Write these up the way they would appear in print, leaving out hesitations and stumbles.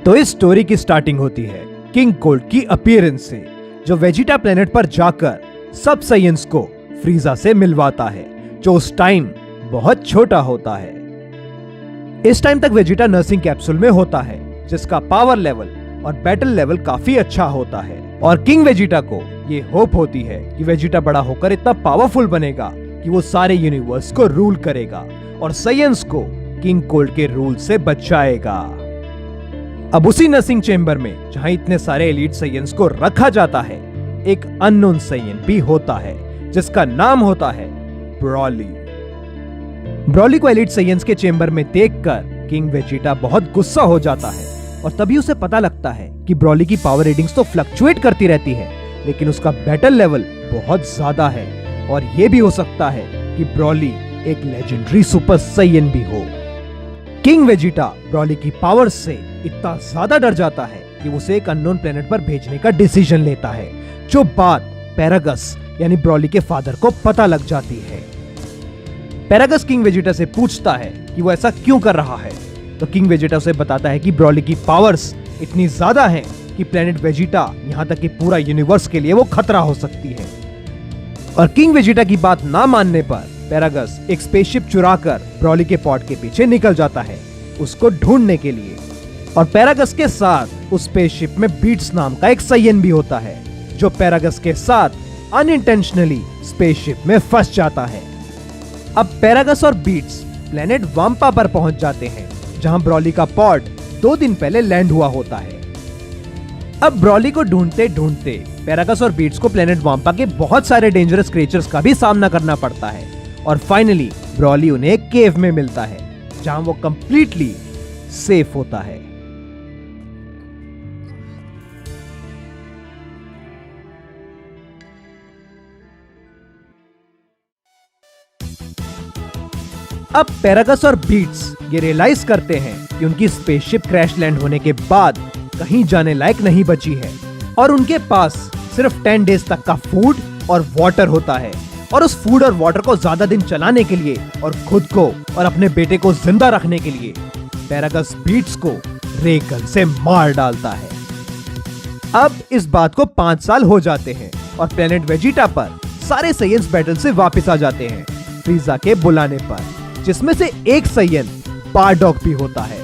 तो इस स्टोरी की स्टार्टिंग होती है किंग कोल्ड की अपीयरेंस से, जो वेजिटा प्लेनेट पर जाकर सब साइयंस को फ्रीजा से मिलवाता है, जो उस टाइम बहुत छोटा होता है। इस टाइम तक वेजिटा नर्सिंग कैप्सूल में होता है, जिसका पावर लेवल और बैटल लेवल काफी अच्छा होता है। और किंग वेजिटा को ये होप होती है कि वेजिटा बड़ा होकर इतना पावरफुल बनेगा कि वो सारे यूनिवर्स को रूल करेगा और साइयंस को किंग कोल्ड के रूल से बचाएगा। अब उसी नर्सिंग चेंबर में जहां इतने सारे एलीट साइयंस को रखा जाता है, एक अननोन साइयन भी होता है जिसका नाम होता है ब्रॉली। ब्रॉली को एलीट साइयंस के चेंबर में देखकर किंग वेजिटा बहुत गुस्सा हो जाता है और तभी उसे पता लगता है कि ब्रॉली की पावर रीडिंग्स तो फ्लक्चुएट करती रहती है, लेकिन उसका बैटल लेवल बहुत ज्यादा है और यह भी हो सकता है कि ब्रॉली एक लेजेंडरी सुपर साइयन भी हो। किंग वेजिटा ब्रॉली की पावर से इतना ज्यादा डर जाता है कि उसे एक अननोन प्लेनेट पर भेजने का डिसीजन लेता है, जो बात पैरागस यानी ब्रॉली के फादर को पता लग जाती है। पैरागस किंग वेजिटा से पूछता है कि वो ऐसा क्यों कर रहा है, तो किंग वेजिटा उसे बताता है कि ब्रॉली की पावर्स इतनी ज्यादा हैं कि प्लेनेट वेजिटा यहाँ तक कि पूरा यूनिवर्स के लिए वो खतरा हो सकती है। और किंग वेजिटा की बात ना मानने पर पैरागस एक स्पेसशिप चुराकर ब्रॉली के पॉड के पीछे निकल जाता है उसको ढूंढने के लिए। और पैरागस के साथ उस स्पेसशिप में बीट्स नाम का एक साइयन भी होता है, जो पैरागस के साथ अनइंटेंशनली स्पेसशिप में फंस जाता है। अब पैरागस और बीट्स प्लेनेट वाम्पा पर पहुंच जाते हैं, जहां ब्रॉली का पॉड 2 दिन पहले लैंड हुआ होता है। अब ब्रॉली को ढूंढते ढूंढते पैरागस और बीट्स को प्लेनेट वाम्पा के बहुत सारे डेंजरस क्रिएचर्स का भी सामना करना पड़ता है और फाइनली ब्रॉली उन्हें एक केव में मिलता है, जहां वो कंप्लीटली सेफ होता है। अब पैरागस और बीट्स ये रियलाइज करते हैं कि उनकी स्पेसशिप क्रैश लैंड होने के बाद कहीं जाने लायक नहीं बची है और उनके पास सिर्फ 10 डेज तक का फूड और वाटर होता है। और उस फूड और वाटर को ज्यादा दिन चलाने के लिए और खुद को और अपने बेटे को जिंदा रखने के लिए पैरागस बीट्स को रे गन से मार डालता है। अब इस बात को 5 साल हो जाते हैं और प्लेनेट वेजिटा पर सारे साइयंस बैटल से वापस आ जाते हैं फ्रीजा के बुलाने पर, जिसमें से एक साइयन बारडॉग भी होता है।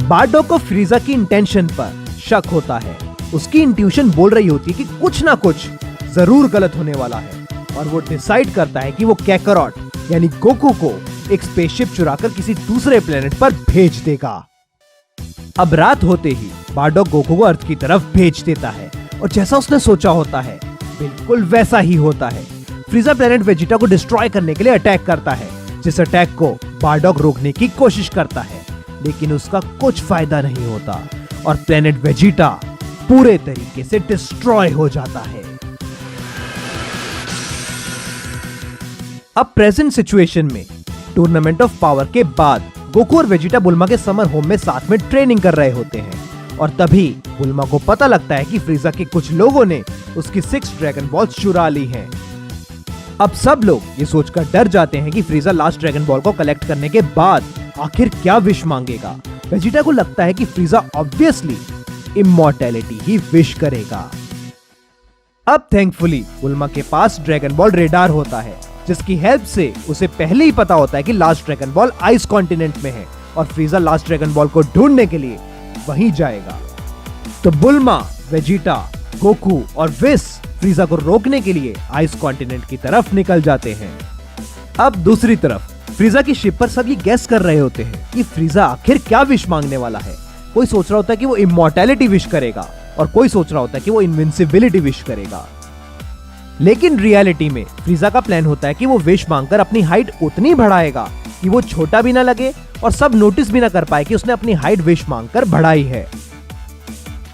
बारडॉग को फ्रीजा की इंटेंशन पर शक होता है। उसकी इंट्यूशन बोल रही होती है कि कुछ ना कुछ जरूर गलत होने वाला है और वो डिसाइड करता है कि वो कैकरॉट यानी गोकू को एक स्पेसशिप चुराकर किसी दूसरे प्लेनेट पर भेज देगा। अब रात होते ही बारडॉग गोकू को अर्थ की तरफ भेज देता है और जैसा उसने सोचा होता है बिल्कुल वैसा ही होता है। फ्रीजा प्लेनेट वेजिटा को डिस्ट्रॉय करने के लिए अटैक करता है, जिस अटैक को बारडॉग रोकने की कोशिश करता है, लेकिन उसका कुछ फायदा नहीं होता और प्लेनेट वेजिटा पूरे तरीके से डिस्ट्रॉय हो जाता है। अब प्रेजेंट सिचुएशन में टूर्नामेंट ऑफ पावर के बाद गोकू और वेजिटा बुल्मा के समर होम में साथ में ट्रेनिंग कर रहे होते हैं और तभी बुल्मा को पता लगता है कि फ्रीजा के कुछ लोगों ने उसकी 6 ड्रैगन बॉल्स चुरा ली हैं। अब सब लोग ये सोचकर डर जाते हैं कि फ्रीजा लास्ट ड्रैगन बॉल को कलेक्ट करने के बाद आखिर क्या विश मांगेगा। वेजिटा को लगता है कि फ्रीजा ऑब्वियसली इमॉर्टैलिटी ही विश करेगा। अब थैंकफुली बुल्मा के पास ड्रैगन बॉल रेडार होता है, जिसकी हेल्प से उसे पहले ही पता होता है कि last dragon ball ice continent में है और फ्रीजा लास्ट ड्रैगन बॉल को ढूंढने के लिए वहीं जाएगा। तो बुल्मा, वेजिटा, गोकू और विस फ्रीजा को रोकने के लिए आइस कॉन्टिनेंट की तरफ निकल जाते हैं। अब दूसरी तरफ फ्रीजा की शिप पर सब ये गेस कर रहे होते हैं कि फ्रीजा आखिर क्या विश मांगने वाला है। कोई सोच रहा होता है कि वो इमॉर्टैलिटी विश करेगा और कोई सोच रहा होता है कि वो इनविंसिबिलिटी विश करेगा। लेकिन रियलिटी में फ्रीजा का प्लान होता है कि वो विश मांगकर अपनी हाइट उतनी बढ़ाएगा कि वो छोटा भी ना लगे और सब नोटिस भी ना कर पाए कि उसने अपनी हाइट विश मांगकर बढ़ाई है।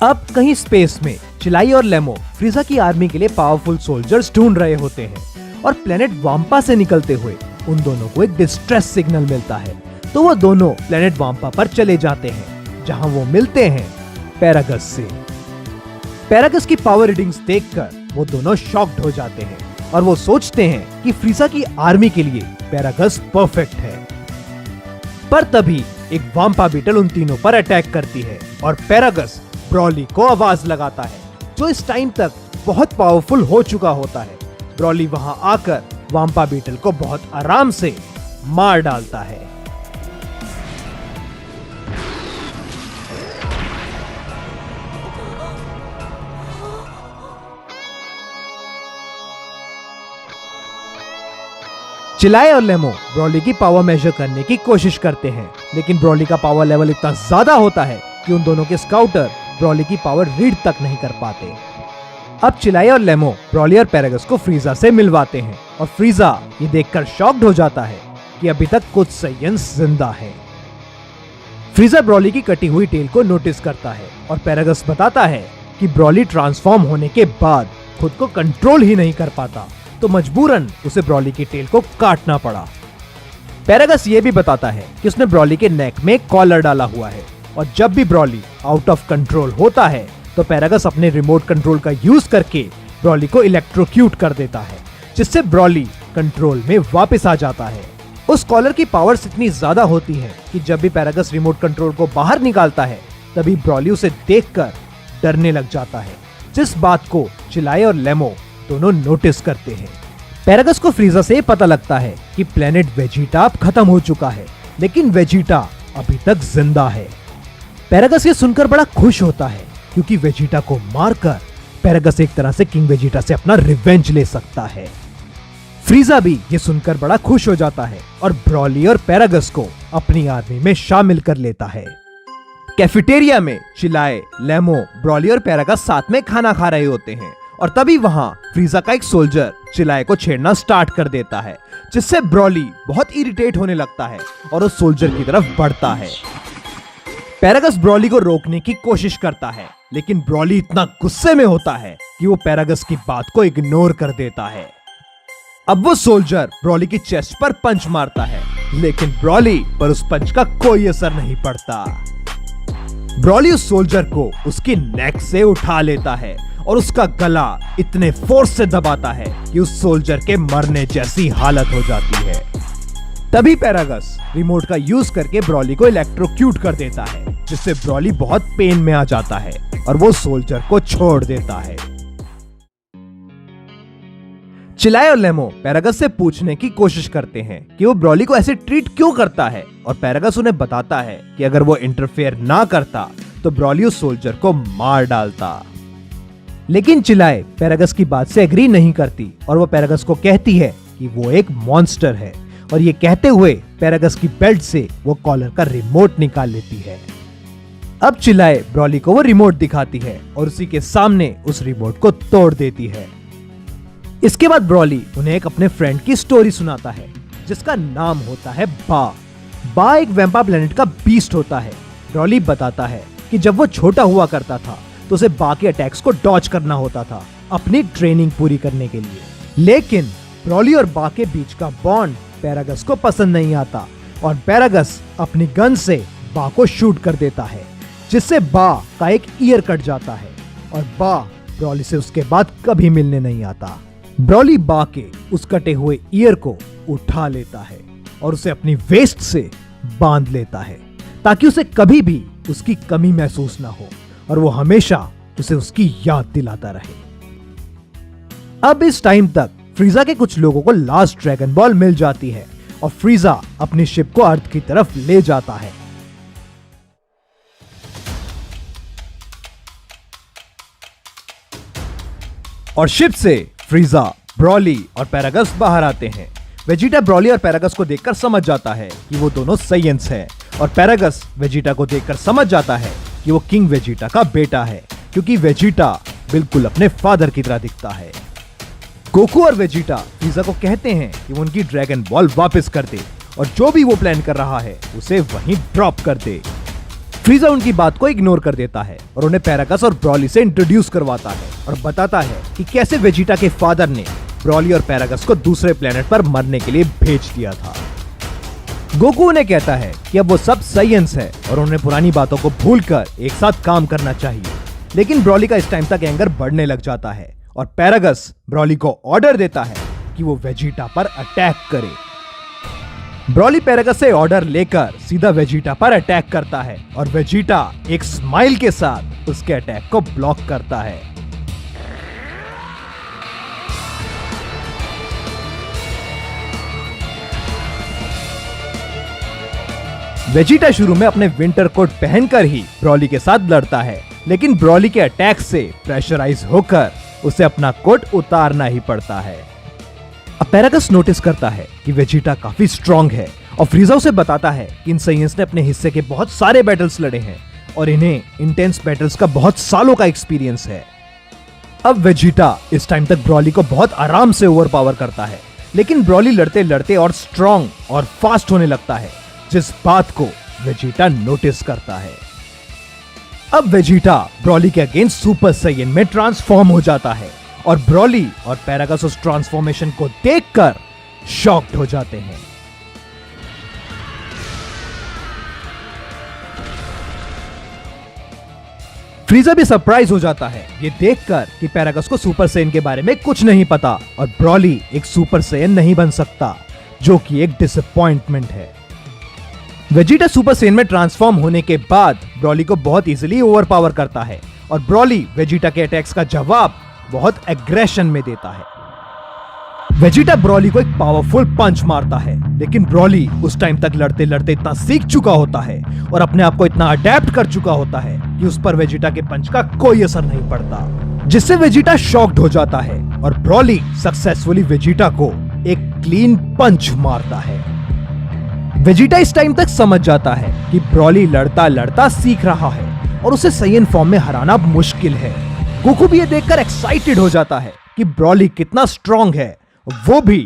अब कहीं स्पेस में चिलाई और लेमो फ्रीजा की आर्मी के लिए पावरफुल सोल्जर्स ढूंढ रहे होते हैं और प्लेनेट वाम्पा से निकलते हुए उन दोनों को एक डिस्ट्रेस सिग्नल मिलता है, तो वो दोनों प्लेनेट वाम्पा पर चले जाते हैं, जहां वो मिलते हैं पैरागस से। पैरागस की पावर रीडिंग्स देखकर वो दोनों शॉक्ड हो जाते हैं और वो सोचते हैं कि फ्रीजा की आर्मी के लिए पैरागस परफेक्ट है। पर तभी एक वाम्पा बीटल उन तीनों पर अटैक करती है और पैरागस ब्रॉली को आवाज लगाता है, जो इस टाइम तक बहुत पावरफुल हो चुका होता है। ब्रॉली वहां आकर वाम्पा बीटल को बहुत आराम से मार डालता है। चिलाए और लेमो ब्रॉली की पावर मेजर करने की कोशिश करते हैं, लेकिन ब्रॉली का पावर लेवल इतना ज्यादा होता है कि उन दोनों के स्काउटर ब्रॉली की पावर रीड तक नहीं कर पाते। अब चिलाए और लेमो ब्रॉली और पैरागस को फ्रीजा से मिलवाते हैं और फ्रीजा ये देखकर शॉक्ड हो जाता है कि अभी तक कुछ साइयंस जिंदा है। फ्रीजा ब्रॉली की कटी हुई टेल को नोटिस करता है और पैरागस बताता है कि ब्रॉली ट्रांसफॉर्म होने के बाद खुद को कंट्रोल ही नहीं कर पाता, तो मजबूरन उसे ब्रॉली की टेल को काटना पड़ा। पैरागस ये भी बताता है कि उसने ब्रॉली के नेक में एक कॉलर डाला हुआ है और जब भी ब्रॉली आउट ऑफ कंट्रोल होता है तो पैरागस अपने रिमोट कंट्रोल का यूज करके ब्रॉली को इलेक्ट्रोक्यूट कर देता है, जिससे ब्रॉली कंट्रोल में वापस आ जाता है। उस कॉलर की पावर्स इतनी ज्यादा होती है कि जब भी पैरागस रिमोट कंट्रोल को बाहर निकालता है तभी ब्रॉली उसे देखकर डरने लग जाता है, जिस बात को चिलाए और लेमो दोनों नोटिस करते हैं। पैरागस को फ्रीजा से पता लगता है कि प्लेनेट वेजिटा अब खत्म हो चुका है, लेकिन वेजिटा अभी तक जिंदा है। पैरागस ये सुनकर बड़ा खुश होता है क्योंकि वेजिटा को मारकर पैरागस एक तरह से किंग वेजिटा से अपना रिवेंज ले सकता है। फ्रीजा भी ये सुनकर बड़ा खुश हो जाता है और ब्रॉली और पैरागस को अपनी आर्मी में शामिल कर लेता है। कैफेटेरिया में चिलाए, लेमो, ब्रॉली और पैरागस साथ में खाना खा रहे होते हैं और तभी वहां फ्रीजा का एक सोल्जर चिलाए को छेड़ना स्टार्ट कर देता है, जिससे ब्रॉली बहुत इरिटेट होने लगता है और उस सोल्जर की तरफ बढ़ता है। पैरागस ब्रॉली को रोकने की कोशिश करता है, लेकिन ब्रॉली इतना गुस्से में होता है कि वो पैरागस की बात को इग्नोर कर देता है। अब वो सोल्जर ब्रॉली की चेस्ट पर पंच मारता है, लेकिन ब्रॉली पर उस पंच का कोई असर नहीं पड़ता। ब्रॉली उस सोल्जर को उसकी नेक से उठा लेता है और उसका गला इतने फोर्स से दबाता है कि उस सोल्जर के मरने जैसी हालत हो जाती है। तभी पैरागस रिमोट का यूज करके ब्रॉली को इलेक्ट्रोक्यूट कर देता है, जिससे ब्रॉली बहुत पेन में आ जाता है और वो सोल्जर को छोड़ देता है। चिलाए और लेमो पैरागस से पूछने की कोशिश करते हैं कि वो ब्रॉली को ऐसे ट्रीट क्यों करता है और पैरागस उन्हें बताता है कि अगर वो इंटरफेयर ना करता तो ब्रॉली उस सोल्जर को मार डालता। लेकिन चिलाए पैरागस की बात से एग्री नहीं करती और वो पैरागस को कहती है कि वो एक मॉन्स्टर है और ये कहते हुए पैरागस की बेल्ट से वो कॉलर का रिमोट निकाल लेती है। अब चिलाए ब्रॉली को वो रिमोट दिखाती है और उसी के सामने उस रिमोट को तोड़ देती है। इसके बाद ब्रॉली उन्हें एक अपने फ्रेंड की स्टोरी सुनाता है, जिसका नाम होता है बा। बा एक वैम्पा प्लेनेट का बीस्ट होता है। ब्रॉली बताता है कि जब वो छोटा हुआ करता था तो उसे बा के अटैक्स को डॉज करना होता था अपनी ट्रेनिंग पूरी करने के लिए, लेकिन ब्रॉली और बा के बीच का बॉन्ड पैरागस को पसंद नहीं आता और पैरागस अपनी गन से बा को शूट कर देता है, जिससे बा का एक ईयर कट जाता है और बा ब्रॉली से उसके बाद कभी मिलने नहीं आता। ब्रॉली बा के उस कटे हुए ईयर को उठा लेता है और उसे अपनी वेस्ट से बांध लेता है, ताकि उसे कभी भी उसकी कमी महसूस ना हो और वो हमेशा उसे उसकी याद दिलाता रहे। अब इस टाइम तक फ्रीजा के कुछ लोगों को लास्ट ड्रैगन बॉल मिल जाती है और फ्रीजा अपनी शिप को अर्थ की तरफ ले जाता है। और शिप से फ्रीजा, ब्रॉली और पैरागस बाहर आते हैं। वेजिटा ब्रॉली और पैरागस को देखकर समझ जाता है कि वो दोनों साइयंस हैं और पैरागस वेजिटा को देखकर समझ जाता है कि वो किंग वेजिटा का बेटा है, क्योंकि वेजिटा बिल्कुल अपने फादर की तरह दिखता है। गोकू और वेजिटा फ्रीजा को कहते हैं कि वो उनकी ड्रैगन बॉल वापस कर दे और जो भी वो प्लान कर रहा है उसे वहीं ड्रॉप कर दे। फ्रीजा उनकी बात को इग्नोर कर देता है और उन्हें पैरागस और ब्रॉली से इंट्रोड्यूस करवाता है और बताता है कि कैसे वेजिटा के फादर ने ब्रॉली और पैरागस को दूसरे प्लेनेट पर मरने के लिए भेज दिया था। गोकू उन्हें कहता है कि अब वो सब साइयंस है और उन्हें पुरानी बातों को भूलकर एक साथ काम करना चाहिए, लेकिन ब्रॉली का इस टाइम तक एंगर बढ़ने लग जाता है और पैरागस ब्रॉली को ऑर्डर देता है कि वो वेजिटा पर अटैक करे। ब्रॉली पैरागस से ऑर्डर लेकर सीधा वेजिटा पर अटैक करता है और वेजिटा एक स्माइल के साथ उसके अटैक को ब्लॉक करता है। वेजिटा शुरू में अपने विंटर कोट पहनकर ही ब्रॉली के साथ लड़ता है, लेकिन ब्रॉली के अटैक से प्रेशराइज होकर उसे अपना कोट उतारना ही पड़ता है। अब पैरागस नोटिस करता है कि वेजिटा काफी स्ट्रॉन्ग है और फ्रीजा उसे बताता है कि इन साइयंस ने अपने हिस्से के बहुत सारे बैटल्स लड़े हैं और इन्हें इंटेंस बैटल्स का बहुत सालों का एक्सपीरियंस है। अब वेजिटा इस टाइम तक ब्रॉली को बहुत आराम से ओवरपावर करता है, लेकिन ब्रॉली लड़ते लड़ते और स्ट्रॉन्ग और फास्ट होने लगता है, जिस बात को वेजिटा नोटिस करता है। अब वेजिटा ब्रॉली के अगेंस्ट सुपर साइयन में ट्रांसफॉर्म हो जाता है और ब्रॉली और पैरागस उस ट्रांसफॉर्मेशन को देखकर शॉक्ड हो जाते हैं। फ्रीजा भी सरप्राइज हो जाता है ये देखकर कि पैरागस को सुपर साइयन के बारे में कुछ नहीं पता और ब्रॉली एक सुपर साइयन नहीं बन सकता, जो कि एक डिसअपॉइंटमेंट है। वेजिटा सुपर साइयन में ट्रांसफॉर्म होने के बाद ब्रॉली को बहुत इजीली ओवरपावर करता है और ब्रॉली वेजिटा के अटैक्स का जवाब बहुत एग्रेशन में देता है। वेजिटा ब्रॉली को एक पावरफुल पंच मारता है, लेकिन ब्रॉली उस टाइम तक लड़ते लड़ते इतना सीख चुका होता है और अपने आप को इतना अडेप्ट कर चुका होता है कि उस पर वेजिटा के पंच का कोई असर नहीं पड़ता, जिससे वेजिटा शॉक्ड हो जाता है और ब्रॉली सक्सेसफुली वेजिटा को एक क्लीन पंच मारता है। वेजिटा इस टाइम तक समझ जाता है कि ब्रॉली लड़ता लड़ता सीख रहा है और उसे साइयन फॉर्म में हराना मुश्किल है। गोकू भी ये देखकर एक्साइटेड हो जाता है कि ब्रॉली कितना स्ट्रॉन्ग है, वो भी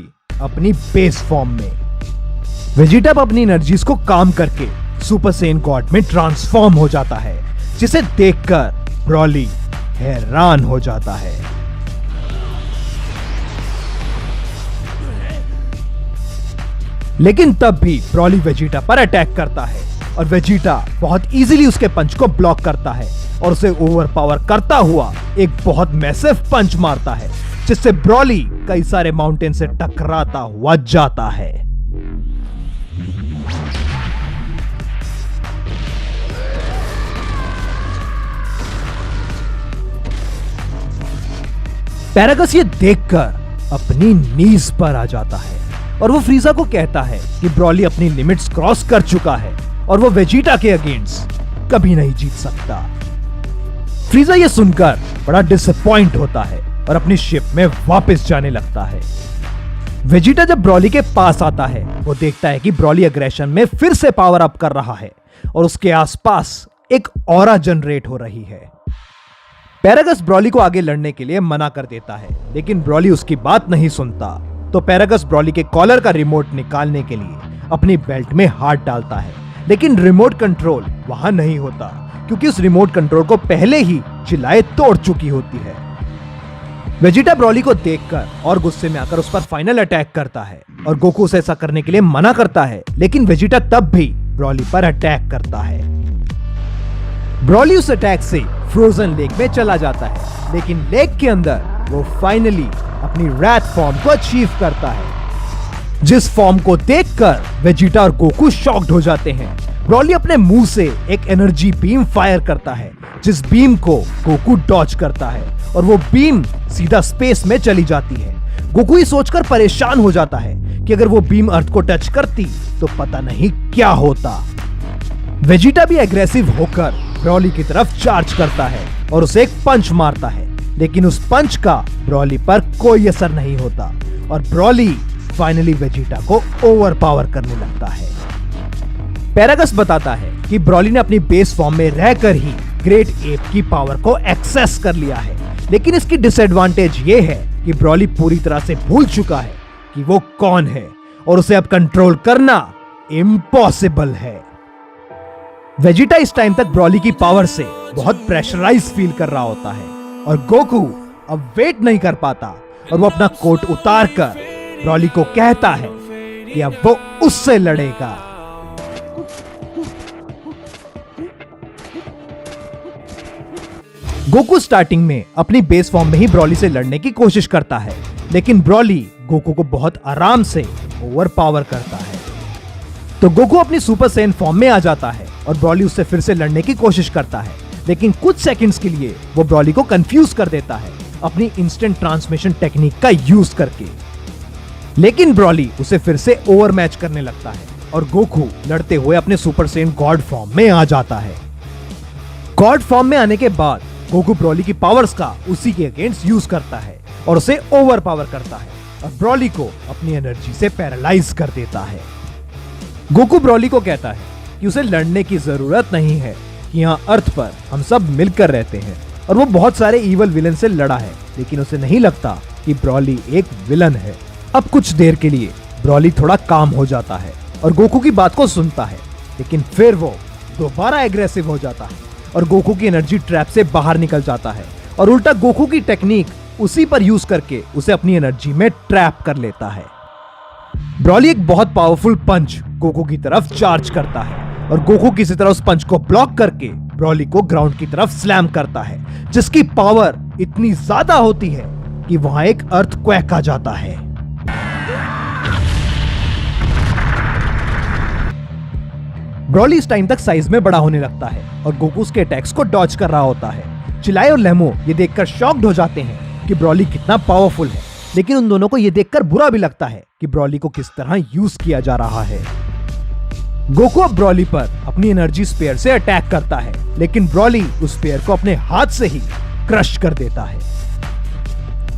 अपनी बेस फॉर्म में। वेजिटा अपनी एनर्जीज को काम करके सुपर साइयन गॉड में ट्रांसफॉर्म हो जाता है, जिसे देखकर ब्रॉली हैरान हो जाता है। लेकिन तब भी ब्रॉली वेजिटा पर अटैक करता है और वेजिटा बहुत इजीली उसके पंच को ब्लॉक करता है और उसे ओवरपावर करता हुआ एक बहुत मैसिव पंच मारता है, जिससे ब्रॉली कई सारे माउंटेन से टकराता हुआ जाता है। पैरागस ये देखकर अपनी नीज पर आ जाता है और वो फ्रीजा को कहता है कि ब्रॉली अपनी लिमिट्स क्रॉस कर चुका है और वो वेजिटा के अगेंस्ट कभी नहीं जीत सकता। फ्रीजा ये सुनकर बड़ा डिसअपॉइंट होता है और अपनी शिप में वापस जाने लगता है। वेजिटा जब ब्रॉली के पास आता है, वो देखता है कि ब्रॉली अग्रेशन में फिर से पावर अप कर रहा है और उसके आसपास एक ऑरा जनरेट हो रही है। पैरागस ब्रॉली को आगे लड़ने के लिए मना कर देता है, लेकिन ब्रॉली उसकी बात नहीं सुनता। तो पैरागस ब्रॉली के कॉलर का रिमोट निकालने के लिए अपनी बेल्ट में हाथ डालता है, लेकिन रिमोट कंट्रोल वहां नहीं होता, क्योंकि उस रिमोट कंट्रोल को पहले ही चिल्लाए तोड़ चुकी होती है। वेजिटा ब्रॉली को देखकर और गुस्से में आकर उस पर फाइनल अटैक करता है और गोकू उसे ऐसा करने के लिए मना करता है, लेकिन वेजिटा तब भी ब्रॉली पर अटैक करता है। ब्रॉली उस अटैक से फ्रोजन लेक में चला जाता है, लेकिन लेक के अंदर वो फाइनली अपनी रैट फॉर्म को अचीव करता है, जिस फॉर्म को देखकर वेजिटा और गोकू शॉक्ड हो जाते हैं। ब्रॉली अपने मुंह से एक एनर्जी बीम फायर करता है, जिस बीम को गोकू डॉज करता है और वो बीम सीधा स्पेस में चली जाती है। गोकू ये सोचकर परेशान हो जाता है कि अगर वो बीम अर्थ को टच करती तो पता नहीं क्या होता। वेजिटा भी एग्रेसिव होकर ब्रॉली की तरफ चार्ज करता है और उसे एक पंच मारता है, लेकिन उस पंच का ब्रॉली पर कोई असर नहीं होता और ब्रॉली फाइनली वेजिटा को ओवरपावर करने लगता है। पैरागस बताता है कि ब्रॉली ने अपनी बेस फॉर्म में रहकर ही ग्रेट एप की पावर को एक्सेस कर लिया है, लेकिन इसकी डिसएडवांटेज ये है कि ब्रॉली पूरी तरह से भूल चुका है कि वो कौन है और उसे अब कंट्रोल करना इम्पॉसिबल है। वेजिटा इस टाइम तक ब्रॉली की पावर से बहुत प्रेशराइज फील कर रहा होता है और गोकू अब वेट नहीं कर पाता और वो अपना कोट उतार कर ब्रॉली को कहता है कि अब वो उससे लड़ेगा। गोकू स्टार्टिंग में अपनी बेस फॉर्म में ही ब्रॉली से लड़ने की कोशिश करता है, लेकिन ब्रॉली गोकू को बहुत आराम से ओवरपावर करता है। तो गोकू अपनी सुपर सैयन फॉर्म में आ जाता है और ब्रॉली उससे फिर से लड़ने की कोशिश करता है, लेकिन कुछ सेकंड्स के लिए वो ब्रॉली को कंफ्यूज कर देता है अपनी इंस्टेंट ट्रांसमिशन टेक्निक का यूज करके। लेकिन ब्रॉली उसे फिर से ओवर मैच करने लगता है और गोकू लड़ते हुए अपने सुपर सैयन गॉड फॉर्म में आ जाता है। गॉड फॉर्म में आने के बाद गोकू ब्रॉली की पावर्स का उसी के अगेंस्ट यूज करता है और उसे ओवर पावर करता है और ब्रॉली को अपनी एनर्जी से पैरालाइज कर देता है। गोकू ब्रॉली को कहता है कि उसे लड़ने की जरूरत नहीं है, कि यहाँ अर्थ पर हम सब मिलकर रहते हैं, और वो बहुत सारे इवल विलन से लड़ा है, लेकिन उसे नहीं लगता कि ब्रॉली एक विलन है। अब कुछ देर के लिए ब्रॉली थोड़ा काम हो जाता है और गोकू की बात को सुनता है, लेकिन फिर वो दोबारा एग्रेसिव हो जाता है और गोकू की एनर्जी ट्रैप से बाहर निकल जाता है और उल्टा गोकू की टेक्निक उसी पर यूज करके उसे अपनी एनर्जी में ट्रैप कर लेता है। ब्रॉली एक बहुत पावरफुल पंच गोकू की तरफ चार्ज करता है और गोकू किसी तरह उस पंच को ब्लॉक करके ब्रॉली को ग्राउंड की तरफ स्लैम करता है, जिसकी पावर इतनी ज्यादा होती है कि वहां एक अर्थक्वेक आ जाता है। ब्रॉली इस टाइम तक साइज में बड़ा होने लगता है और गोकू उसके अटैक्स को डॉज कर रहा होता है। चिलाई और लेमो ये देखकर शॉक्ड हो जाते हैं कि ब्रॉली कितना पावरफुल है, लेकिन उन दोनों को ये देखकर बुरा भी लगता है कि ब्रॉली को किस तरह यूज किया जा रहा है। गोकू अब ब्रॉली पर अपनी एनर्जी स्पेयर से अटैक करता है, लेकिन ब्रॉली उस स्पेयर को अपने हाथ से ही क्रश कर देता है।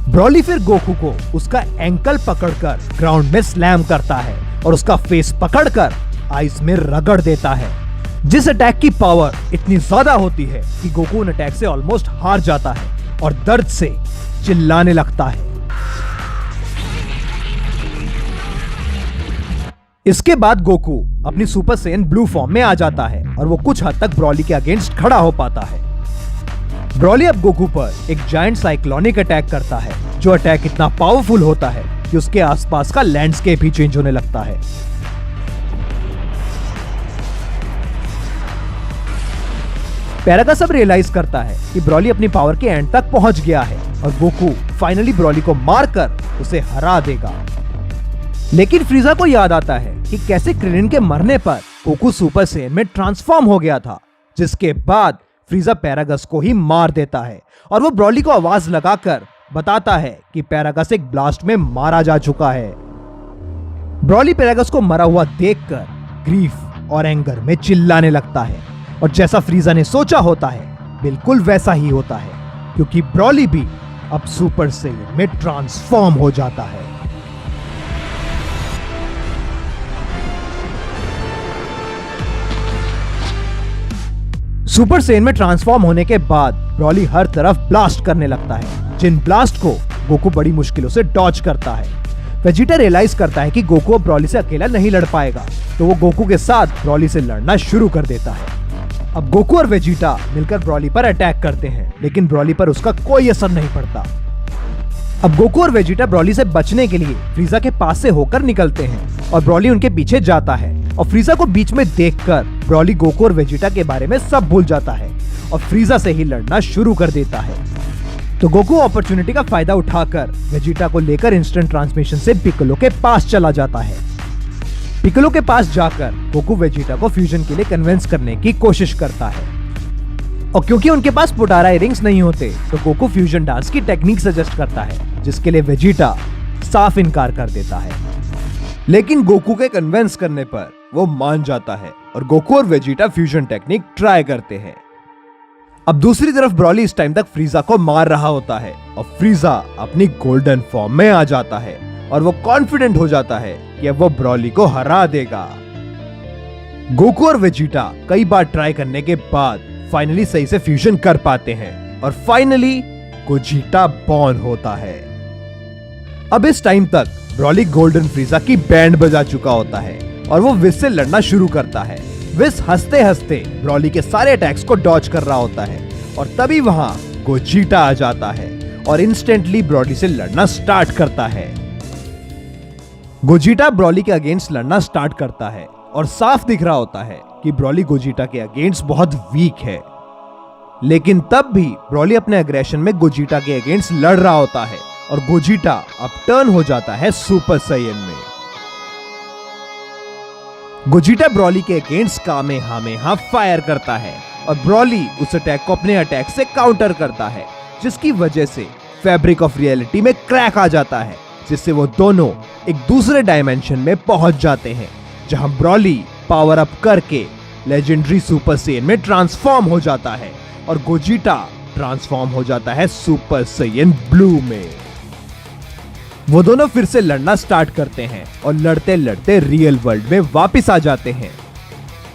ब्रॉली फिर गोकू को उसका एंकल पकड़कर ग्राउंड में स्लैम करता है और उसका फेस पकड़कर आइस में रगड़ देता है, जिस अटैक की पावर इतनी ज्यादा होती है कि गोकू उन अटैक से ऑलमोस्ट हार जाता है और दर्द से चिल्लाने लगता है। इसके बाद गोकू अपनी सुपर सैयन ब्लू फॉर्म में आ जाता है और वो कुछ हद तक ब्रॉली के अगेंस्ट खड़ा हो पाता है। ब्रॉली अब गोकू पर एक जायंट साइक्लोनिक अटैक करता है, जो अटैक इतना पावरफुल होता है कि उसके आसपास का लैंडस्केप ही चेंज होने लगता है। पैरागस अब रियलाइज करता है कि ब्रॉली अपनी पावर के एंड तक पहुंच गया है और गोकू फाइनली ब्रॉली को मारकर उसे हरा देगा। लेकिन फ्रीजा को याद आता है कि कैसे क्रिलिन के मरने पर गोकू सुपर सैयन में ट्रांसफॉर्म हो गया था, जिसके बाद फ्रीजा पैरागस को ही मार देता है और वो ब्रॉली को आवाज लगाकर बताता है कि पैरागस एक ब्लास्ट में मारा जा चुका है। ब्रॉली पैरागस को मरा हुआ देखकर ग्रीफ और एंगर में चिल्लाने लगता है और जैसा फ्रीजा ने सोचा होता है बिल्कुल वैसा ही होता है, क्योंकि ब्रॉली भी अब सुपर सैयन में ट्रांसफॉर्म हो जाता है। सुपर सैयन में ट्रांसफॉर्म होने के बाद ब्रॉली हर तरफ ब्लास्ट करने लगता है, जिन ब्लास्ट को गोकू बड़ी मुश्किलों से डॉज करता है। वेजिटा रियलाइज करता है कि गोकू अब ब्रॉली से अकेला नहीं लड़ पाएगा, तो वो गोकू के साथ ब्रॉली से लड़ना शुरू कर देता है। अब गोकू और वेजिटा मिलकर ब्रॉली पर अटैक करते हैं, लेकिन ब्रॉली पर उसका कोई असर नहीं पड़ता। अब गोकू और वेजिटा ब्रॉली से बचने के लिए फ्रीजा के पास से होकर निकलते हैं और ब्रॉली उनके पीछे जाता है और फ्रीजा को बीच में देखकर ब्रॉली गोकू और वेजिटा के बारे में सब भूल जाता है और फ्रीजा से ही लड़ना शुरू कर देता है। तो गोकू अपॉर्चुनिटी का फायदा उठाकर वेजिटा को लेकर इंस्टेंट ट्रांसमिशन से पिकोलो के पास चला जाता है। पिकोलो के पास जाकर गोकू वेजिटा को फ्यूजन के लिए कन्विंस करने की कोशिश करता है, और क्योंकि उनके पास पोटारा इयरिंग्स नहीं होते तो गोकू फ्यूजन डांस की टेक्निक सजेस्ट करता है, जिसके लिए वेजिटा साफ इनकार कर देता है। लेकिन गोकू के कन्विंस करने पर वो मान जाता है और गोकू और वेजिटा फ्यूजन टेक्निक ट्राई करते हैं। अब दूसरी तरफ ब्रॉली इस टाइम तक फ्रीजा को मार रहा होता है और फ्रीजा अपनी गोल्डन फॉर्म में आ जाता है और वो कॉन्फिडेंट हो जाता है कि अब वो ब्रॉली को हरा देगा। गोकू और वेजिटा कई बार ट्राई करने के बाद फाइनली सही से फ्यूजन कर पाते हैं और फाइनली गोजीटा बॉर्न होता है। अब इस टाइम तक ब्रॉली गोल्डन फ्रीजा की बैंड बजा चुका होता है और वो विस से लड़ना शुरू करता है। विस हंसते हंसते ब्रॉली के सारे अटैक्स को डॉज कर रहा होता है और तभी वहां गोजीटा आ जाता है और इंस्टेंटली ब्रॉली से लड़ना स्टार्ट करता है। गोजीटा ब्रॉली के अगेंस्ट लड़ना स्टार्ट करता है और साफ दिख रहा होता है कि ब्रॉली गोजीटा के अगेंस्ट बहुत वीक है, लेकिन तब भी ब्रॉली अपने एग्रेशन में गोजीटा के अगेंस्ट लड़ रहा होता है और गोजीटा अब टर्न हो जाता है सुपर सैयन में। गोजिटा ब्रॉली के अगेंस्ट कामेहामेहा फायर करता है और ब्रॉली उस अटैक को अपने अटैक से काउंटर करता है, जिसकी वजह से फैब्रिक ऑफ रियलिटी में क्रैक आ जाता है, जिससे वो दोनों एक दूसरे डायमेंशन में पहुंच जाते हैं, जहां ब्रॉली पावर अप करके लेजेंडरी सुपर सैयन में ट्रांसफॉर्म हो जाता है और गोजिटा ट्रांसफॉर्म हो जाता है सुपर सैयन ब्लू में। वो दोनों फिर से लड़ना स्टार्ट करते हैं और लड़ते लड़ते रियल वर्ल्ड में वापस आ जाते हैं।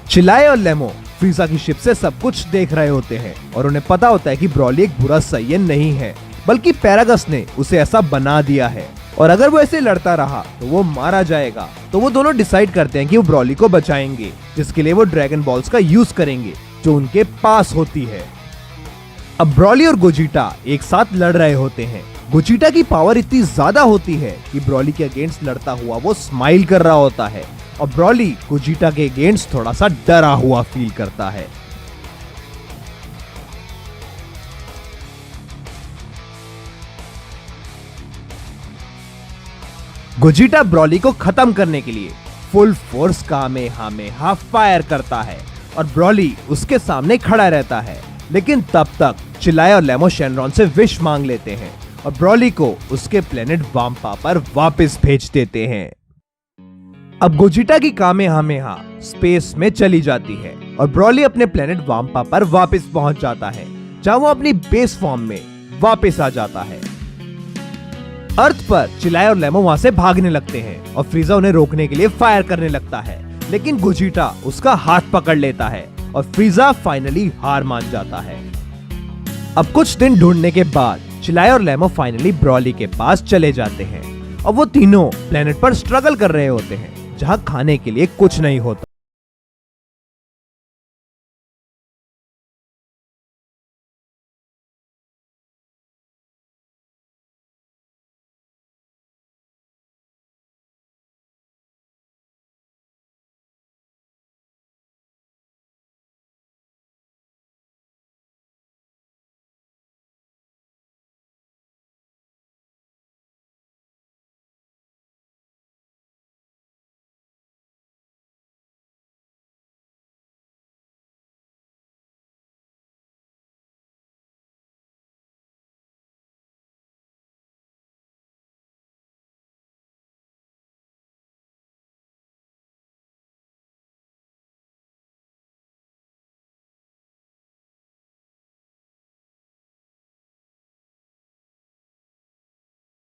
चिल्लाए और लेमो फ्रीजा की शिप से सब कुछ देख रहे होते हैं और उन्हें पता होता है कि ब्रॉली एक बुरा सैयन नहीं है, बल्कि पैरागस ने उसे ऐसा बना दिया है और अगर वो ऐसे लड़ता रहा तो वो मारा जाएगा। तो वो दोनों डिसाइड करते हैं कि वो ब्रॉली को बचाएंगे, जिसके लिए वो ड्रैगन बॉल्स का यूज करेंगे जो उनके पास होती है। अब ब्रॉली और गोजिटा एक साथ लड़ रहे होते हैं। गोजिटा की पावर इतनी ज्यादा होती है कि ब्रॉली के अगेंस्ट लड़ता हुआ वो स्माइल कर रहा होता है और ब्रॉली गोजिटा के अगेंस्ट थोड़ा सा डरा हुआ फील करता है। गोजिटा ब्रॉली को खत्म करने के लिए फुल फोर्स कामेहामेहा फायर करता है और ब्रॉली उसके सामने खड़ा रहता है, लेकिन तब तक चिल्लाए और लेमो शेनरॉन से विश मांग लेते हैं और ब्रॉली को उसके प्लेनेट वाम्पा पर वापस भेज देते हैं। अब गोजिटा की कामेहामेहा स्पेस में चली जाती है और ब्रॉली अपने प्लेनेट वाम्पा पर वापस पहुंच जाता है, जहां वो अपनी बेस फॉर्म में वापस आ जाता है। अर्थ पर चिल्लाए और लेमो वहां से भागने लगते हैं और फ्रीजा उन्हें रोकने के लिए फायर करने लगता है, लेकिन गोजिटा उसका हाथ पकड़ लेता है और फ्रीजा फाइनली हार मान जाता है। अब कुछ दिन ढूंढने के बाद चिल्लाए और लेमो फाइनली ब्रॉली के पास चले जाते हैं और वो तीनों प्लेनेट पर स्ट्रगल कर रहे होते हैं, जहां खाने के लिए कुछ नहीं होता।